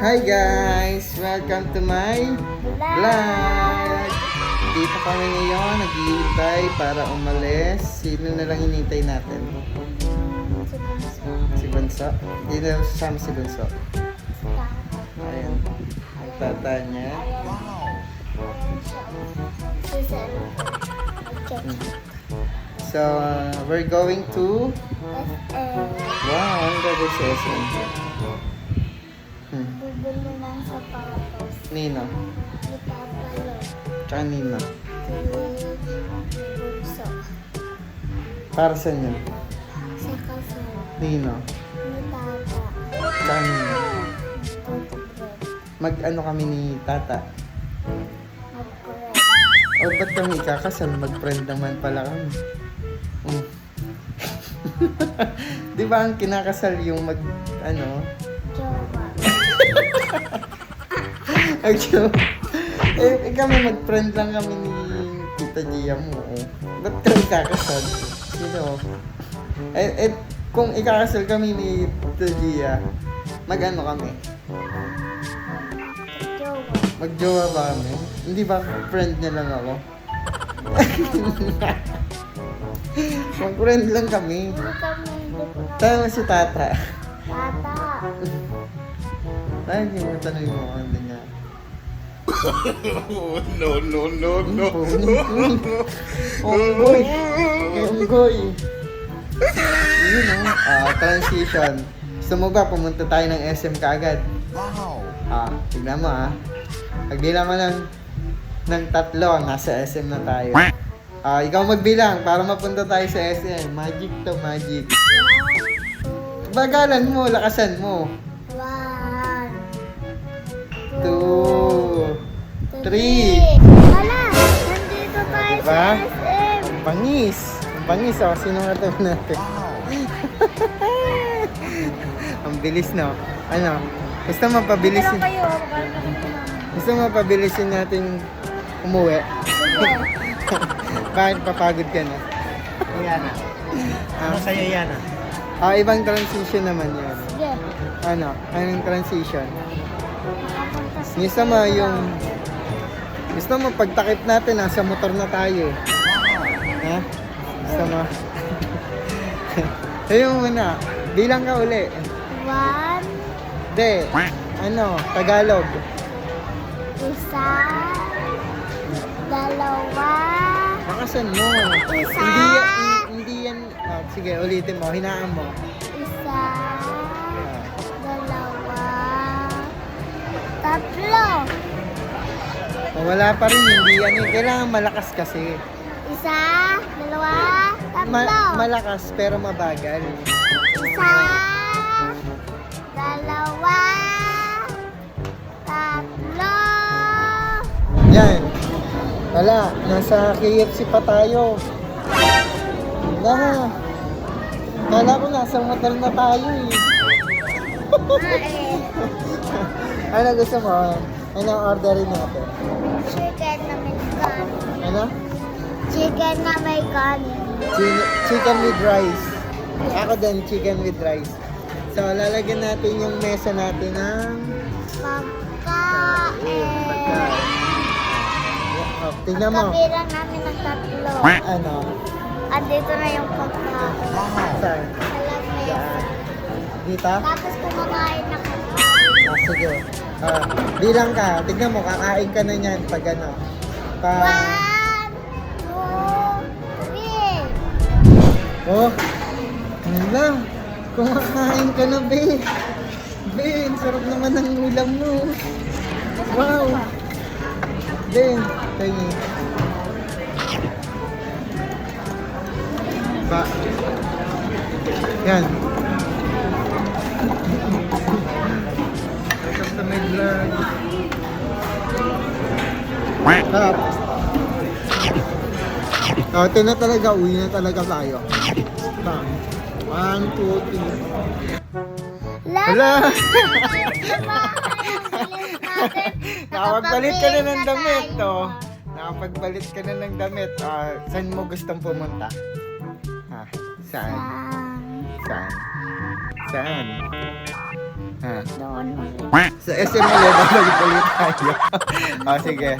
Hi guys! Welcome to my vlog! Dito kami ngayon, naghihintay para umalis. Sino na lang hinintay natin? Si Bunso. Hindi na sasama si Bunso. Ayan. Tata niya. So, we're going to... Wow, ang gagawin sa SM. Bibili ng sapatos. Nino? Ni Papa Lo. Tsaka Nino? Bunso. Para saan yun? Sa kasal. Nino? Ni Tata. Tsaka Nino? Tutubred. Mag-ano kami ni Tata? Mag-bread. O ba't kami kakasal? Mag-friend naman pala kami. Di ba ang kinakasal yung ano? Jowa. Kami mag-friend lang kami ni Tita Gia mo. Ba't kami kakasal? Sino? Kung ikakasal kami ni Tita Gia, mag-ano kami? Jowa. Mag-jowa ba kami? Hindi ba friend niya lang ako? Mag-friend lang kami. Hindi kami Tayo si Tata. Tata. Tayo hindi mo tanong mo ano niya. No. Onggoy. Onggoy. Yun transition. Gusto mo ba pumunta tayo ng SM kaagad? Wow. Tignan mo Pagbilang mo ng 3, nasa SM na tayo. Ikaw magbilang para mapunta tayo sa SM. Magic to, magic. Bagalan mo, lakasan mo. 1, 2, 3. Wala! Nandito tayo Diba? sa SM. Bangis. Ang bangis sino nga ito natin? Ang bilis no? Ano? Gusto mapabilisin? kayo. Gusto mapabilisin natin umuwi? Sige. Bakit papagod ka na? Yana. Ano sa'yo, Yana? Ibang transition naman yun. Sige. Anong transition? Nakapunta sa Gusto mo yung... Gusto mo pagtakip natin, nasa motor na tayo. Ha? Gusto mo? Ayun muna. Bilang ka uli. 1, De. Tagalog. 1, 2, Bakasan mo. Isa. Hindi yan. Sige, ulitin mo. Hinaan mo. 1, 2, 3. Wala pa rin. Hindi yan. Kailangan malakas kasi. 1, 2, 3. Malakas pero mabagal. 1, 2, 3. Yan. Wala. Nasa KFC pa tayo. Kala ko nasa motel na tayo eh. Ano gusto mo? Anong orderin natin? Chicken na may kanin. Ano? Chicken na may kanin. Chicken with rice. Ako din, chicken with rice. So, lalagyan natin yung mesa natin ng Pagkain. tingnan mo. Pagkabilang namin ng 3. Ano? Andito na yung pagkain. Saan? Sa lamesa. Dito? Tapos kumakain na kami. Sige. Bilang ka. Tignan mo, kakain ka na niyan pag 1, 2, 3. Oh, wala. Kumakain ka na, be. Be, ang sarap naman ng ulam mo. Wow. Be, tayo. Yan. Welcome to my vlog. Sarap. Ito na talaga, uwi na talaga tayo. 1, 2, 3. Hala! Nakapagpalit ka na ng damit, Nakapagpalit ka na ng damit. Saan mo gustong pumunta? Saan? Saan? Saan? Ha? Doon ulit. Sa SM ulit, balik-balik tayo. O sige,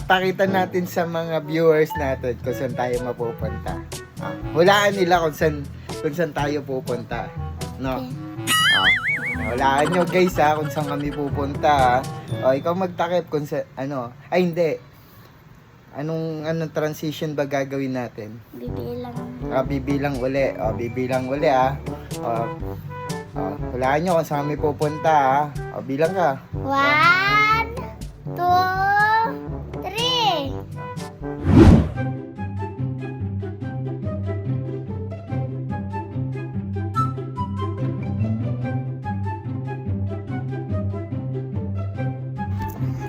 pakita natin sa mga viewers natin kung saan tayo mapupunta. Hulaan nila kung saan tayo pupunta. No? Hulaan nyo guys ha, kung saan kami pupunta ha. O ikaw magtakip kung sa, ano, ay hindi. Anong transition ba gagawin natin? Bibilang. Bibilang uli ha. Hulaan nyo kung saan kami pupunta ha. Bilang ka. 1, 2, 3.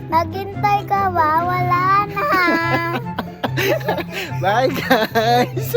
Naghintay ka ba? Wala na. Bye guys!